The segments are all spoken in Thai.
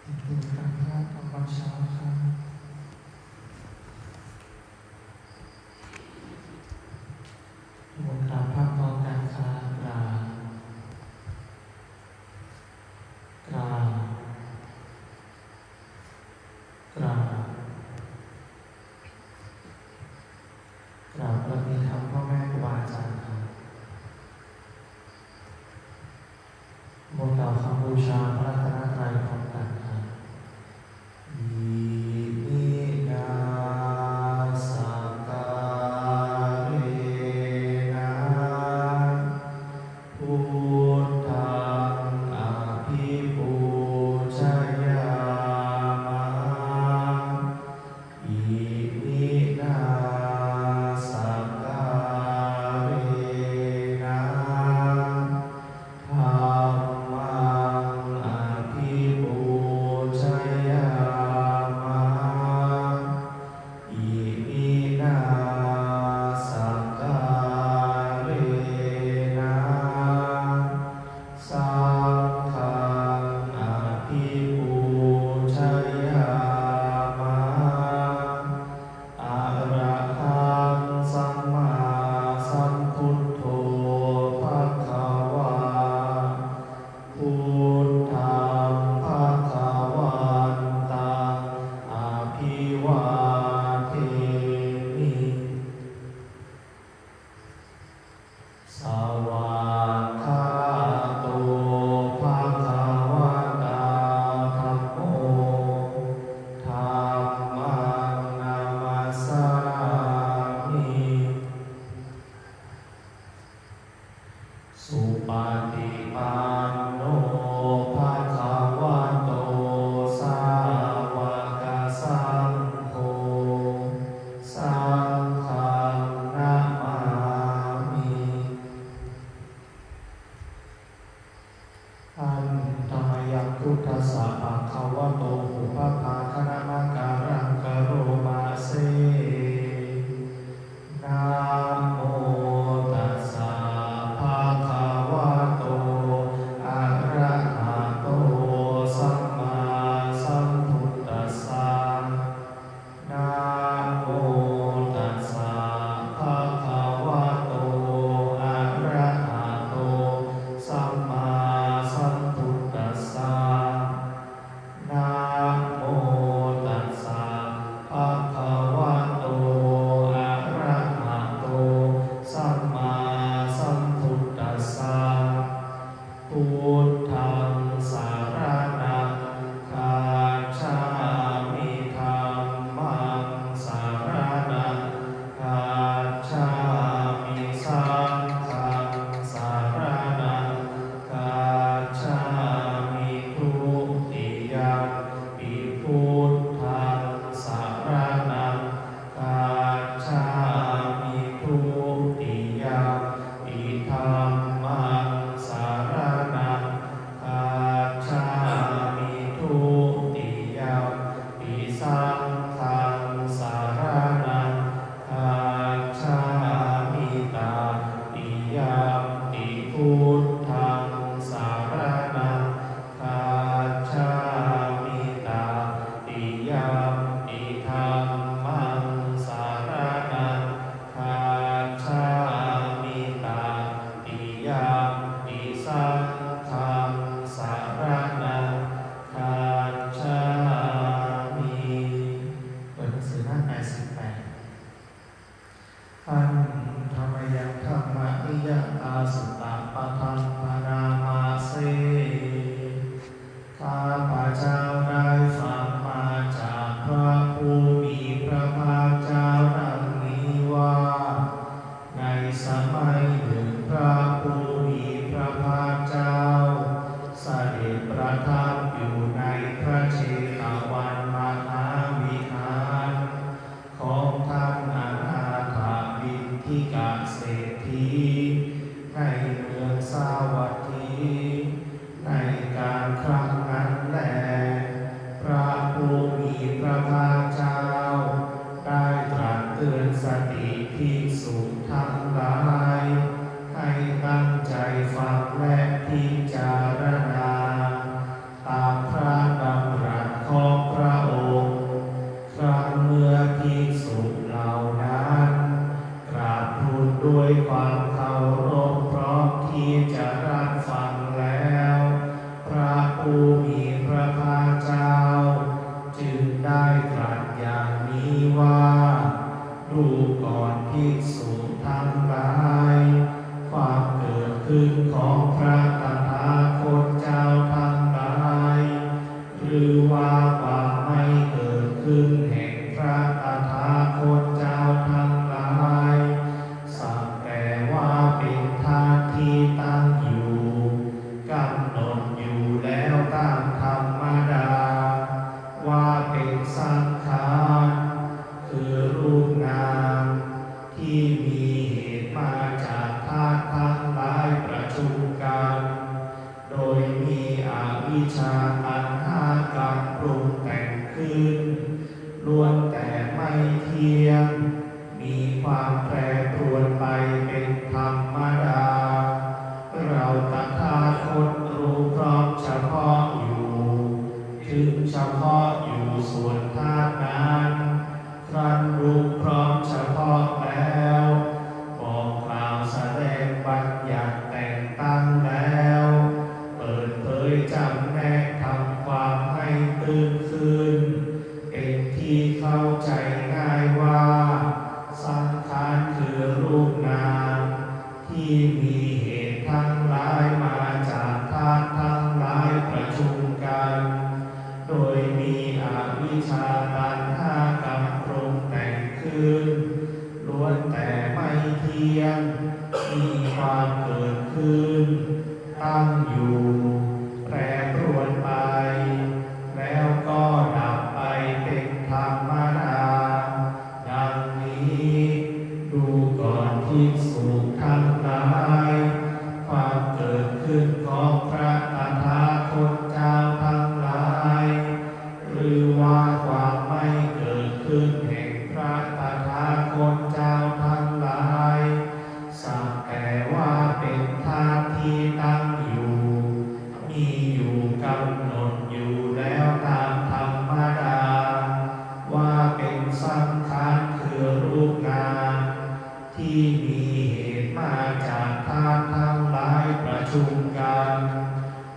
ถึงการพระตอนเช้าครับบนกราบพระพร้อมกันครับกราบกราบกราบกราบพระมีธรรมพ่อแม่ครูบาอาจารย์ครับบนกราบคำบูชาพระรัตนตรัยพร้อมกันครับอิมินาสังฆาเรนะพุทธังอภิปูชยามะอิมินาสังฆาเรนะธัมมังอภิปูชยามะอิมินาสังฆาเรนะสังฆังอภิปูชยามะอะระหังสัมมาสัมพุทโธภะคะวาพุทธังภะคะวันตังอภิวาเทมิ สวากขาโตภะคะวะตาธัมโมธัมมังนามัสสามิ สุปฏิปันโนภะคะวะโตสาวกสังโฆสังฆังนะมามิ อันธรรมยังพุทธัสสะภะคะวะโตอุปภาคณมะการังกโรมาเสนะโมตัสสะภะคะวะโตอะระหะโตสัมมาสัมพุทธัสสะนะโมตัสสะภะคะวะโตอะระหะโตสัมมาสัมพุทธัสสะนะโมตัสสะภะคะวะโตอะระหะโตสัมมาสัมพุทธัสสะพุทธังสารนังคัจฉามิธัมมังสารนังคัจฉามิสังฆังสารนังคัจฉามิทุติยมปิพุทธังสารนังคัจฉามิทุติยมปิธัมมังสารนังคัจฉามิทุติยมปิสังฆังสารนังคัจฉามิตติยมปิพุทธังสารนังคัจฉามิตติยมปิธัมมังสารนังคัจฉามิตติยมปิสังฆังสารนังคัจฉามิเปิดหนังสือหน้า88อันธรรมยังธรรมนิยตาสุตตะปะทังปนามาเสข้าพระเจ้าได้ฟังมาจากพระผู้มีพระภาคเจ้าดังนี้ว่า ในสมัยหนึ่งพระผู้มีพระภาคเจ้าเสด็จประทับอยู่ในพระเชตวันมหาวิหารของท่านอนาถบิณฑิกเศรษฐีในเมืองสาวัตถีในการครั้งนั้นแลพระผู้มีพระภาคเจ้าได้ตรัสเตือนสติภิกษุทั้งหลายให้ตั้งใจฟังและพิจารณาตามพระดำรัส รือว่าความไม่เกิดขึ้นแห่งพระตถาคตเจ้าทั้งหลายสักแต่ว่าเป็นธาตุที่ตั้งอยู่กำหนดอยู่แล้วตามธรรมดาว่าเป็นสังขารคือรูปนามที่มีเหตุมาจากธาตุทั้งหลายประชุมกันโดยมีอวิชชาตัณหากรรมปรุงแต่งขึ้นล้วนแต่ไม่เที่ยงมีความแปรปรวนไปเป็นธรรมดาเราตถาคตรู้พร้อมเฉพาะอยู่ถึงเฉพาะอยู่ส่วนธาตุนั้นครั้นรู้พร้อมเฉพาะแล้วบอกกล่าวแสดงบัญญัติแต่งตั้งแล้วเปิดเผยจำแนกทำความให้ตื่นขึ้นเป็นที่เข้าใจง่ายว่าสังขารคือรูปนามที่มีเหตุทั้งหลายมาจากธาตุทั้งหลายประชุมกันโดยมีอวิชชาตัณหากรรมปรุงแต่งขึ้นล้วนแต่ไม่เที่ยงมีความเกิดขึ้นตั้งอยู่แปรปรวนไปแล้วก็ดับไปเป็นธรรมดาดังนี้ดูก่อนภิกษุทั้งหลายความเกิดขึ้นของพระตถาคตเจ้าทั้งหลายหรือว่าความไม่เกิดขึ้นแห่งพระตถาคตเจ้าทั้งหลายสักแต่ว่าเป็นธาตุที่ตั้งอยู่มีอยู่กำหนดอยู่แล้วตามธรรมดาว่าเป็นสังขารคือรูปนามที่มีเหตุมาจากธาตุทั้งหลายประชุมกัน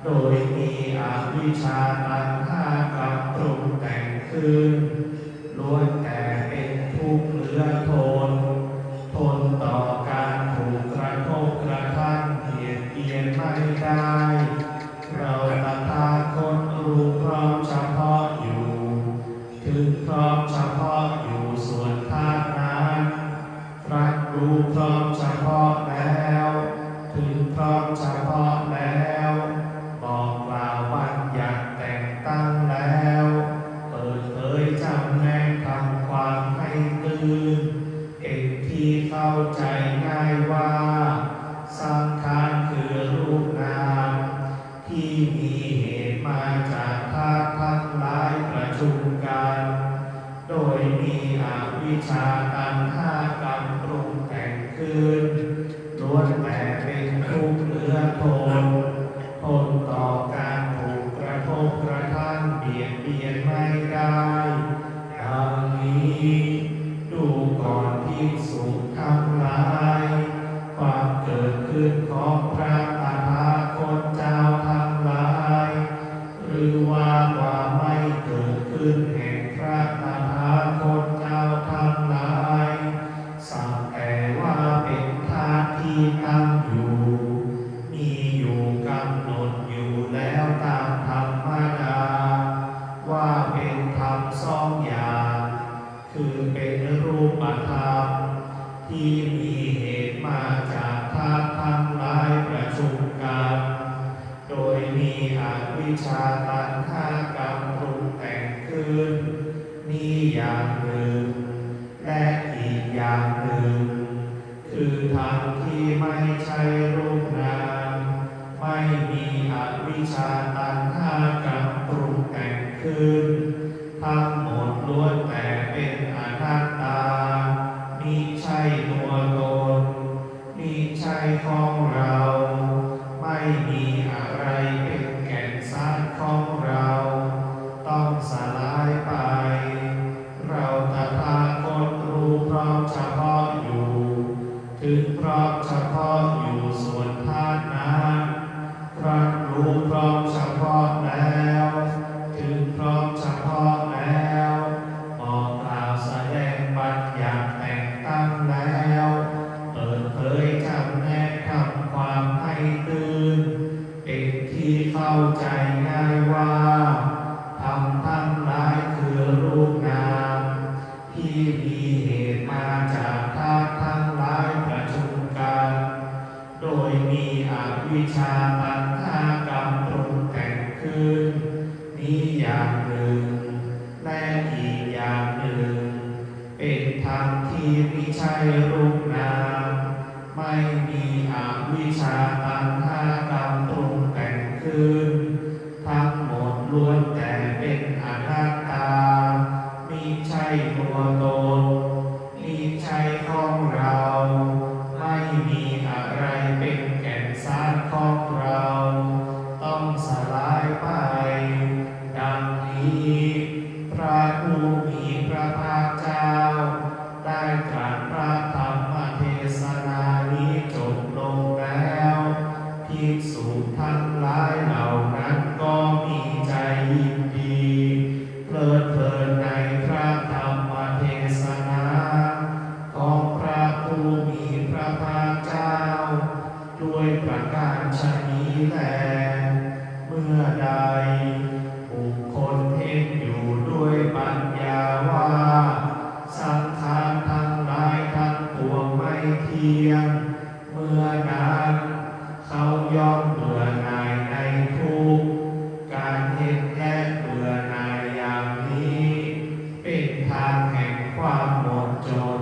โดยมีอวิชชาตัณหากรรมปรุงแต่งขึ้นล้วนแต่เป็นทุกข์เหลือทนทนต่อการถูกกระทบกระทั่งเบียดเบียนไม่ได้เราตถาคตรู้พร้อมเฉพาะอยู่ถึงพร้อมเฉพาะอยู่ส่วนธาตุนั้นตรัสรู้พร้อมเฉพาะแล้วถึงพร้อมเฉพาะแล้วบอกกล่าวบัญญัติแต่งตั้งแล้วเปิดเผยจำแนกทำความให้ตื่นเป็นที่เข้าใจง่ายว่าสังขารคือรูปนามที่มีเหตุมาจากธาตุทั้งหลายประชุมกันโดยมีอวิชชาตัณหากรรมปรุงแต่งขึ้นล้วนแต่เป็นทุกข์เหลือทนทนต่อการถูกกระทบกระทั่งเบียดเบียนไม่ได้ดังนี้ดูก่อนภิกษุทั้งหลายความเกิดขึ้นของพระตถาคตเจ้าทั้งหลายหรือว่าความไม่เกิดขึ้นแห่งพระตถาคตเจ้าทั้งหลายสักแต่ว่าเป็นธาตุที่ตั้งอยู่มีอยู่กำหนดอยู่แล้วตามธรรมดาว่าเป็นธรรมสองอย่างคือเป็นรูปธรรมที่มีเหตุมาจากธาตุทั้งหลายประชุมกันโดยมีอวิชชาตัณหากรรมปรุงแต่งขึ้นนี้อย่างหนึ่งและอีกอย่างหนึ่งคือธรรมที่ไม่ใช่รูปนามไม่มีอวิชชาตัณหากรรมปรุงแต่งขึ้นทั้งหมดล้วนแต่เป็นอนัตตามิใช่ตัวตนมิใช่ของเราไม่มีอะไรเป็นแก่นสารของเราต้องสลายไปเราตถาคตรู้พร้อมเฉพาะอยู่ถึงพร้อมเฉพาะอยู่ส่วนธาตุนั้นครั้นรู้พร้อมเฉพาะแล้วถึงพร้อมเฉพาะแล้ว อย่างหนึ่งและอีกอย่างหนึ่งเป็นธรรมที่มิใช่รูปนามไม่มีอวิชชาตัณหากรรมปรุงแต่งขึ้นทั้งหมดล้วนแต่เป็นอนัตตามิใช่ตัวตนมิใช่ของเราไม่มีอะไรเป็นแก่นสารของเราต้องสลายไปดังนี้พระผู้มีพระภาคเจ้าได้ตรัสพระธรรมเทศนานี้จบลงแล้วภิกษุทั้งหลายเหล่านั้นก็มีใจยินดีเพลิดเพลินในพระธรรมเทศนาของพระผู้มีพระภาคเจ้าด้วยประการฉะนี้แลเมื่อใดบุคคลเห็นอยู่ด้วยปัญญาว่าสังขารทั้งหลายทั้งปวงไม่เที่ยงเมื่อนั้นเขาย่อมเบื่อหน่ายในทุกข์การเห็นและเบื่อหน่ายอย่างนี้เป็นทางแห่งความหมดจด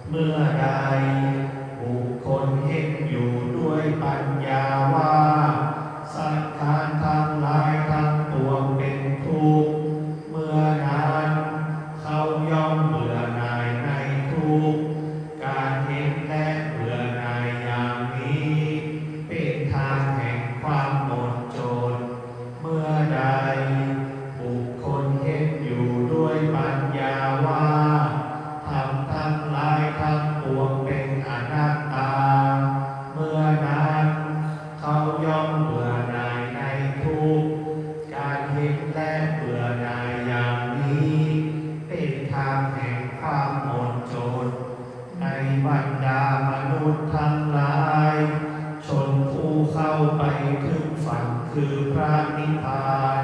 เมื่อใดบุคคลเห็นอยู่ด้วยปัญญาว่าสังขารทั้งหลายทั้งปวงเป็นทุกข์เมื่อนั้นเขาย่อมเบื่อหน่ายในทุกข์การเห็นและเบื่อหน่ายอย่างนี้เป็นทางแห่งความหมดจดเมื่อใดบุคคลเห็นอยู่ด้วยปัญญาว่าธรรมทั้งหลายทั้งปวงเป็นอนัตตาเมื่อนั้นเขาย่อมเบื่อหน่ายในทุกข์การเห็นและเบื่อหน่ายอย่างนี้เป็นทางแห่งความหมดจดในบรรดามนุษย์ทั้งหลายชนผู้เข้าไปถึงฝั่งคือพระนิพพาน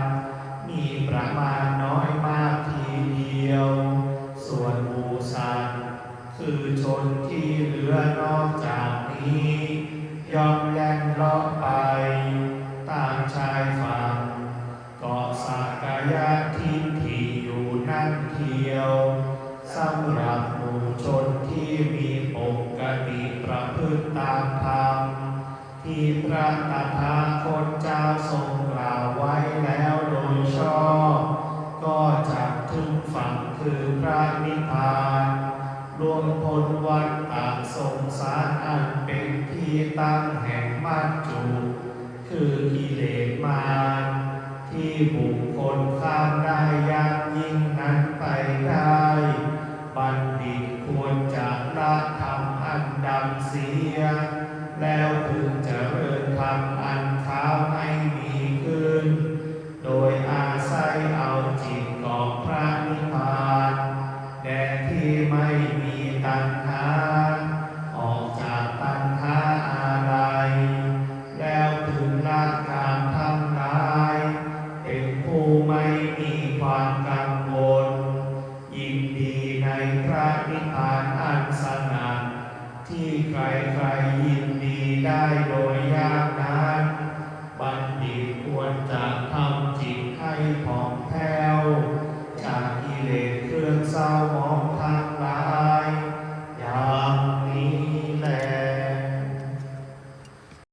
มีประมาณน้อยมากทีเดียวส่วนหมู่สัตว์คือชนที่เหลือนอกจากนี้ย่อมแล่นเลาะไปตามชายฝั่งเกาะสักกายทิฏฐิอยู่นั่นเทียวสำหรับหมู่ชนที่มีปกติประพฤติตามธรรมที่พระตถาคตเจ้าทรงกล่าวไว้แล้วโดยชอบก็จะถึงฝั่งคือพระนิพพานล่วงพ้นวัฏฏะสงสารอันเป็นที่ตั้งแห่งมัจจุคือกิเลสมารที่บุคคลข้ามได้ยากยิ่งนั้นไปได้บัณฑิตควรจะละธรรมอันดำเสียแล้วพึงเจริญธรรมอันขาวให้มีขึ้นโดยอาศัยเอาจิตเกาะพระนิพพานแดนที่ไม่มีตัณหาออกจากตัณหาอะไรแล้วพึงละกามทั้งหลายเป็นผู้ไม่มีความกังวลยินดีในพระนิพพานอันสงัดที่ใครๆยินดีได้โดยยากนั้นบัณฑิตควรจะทำจิตให้ผ่องแผ้ว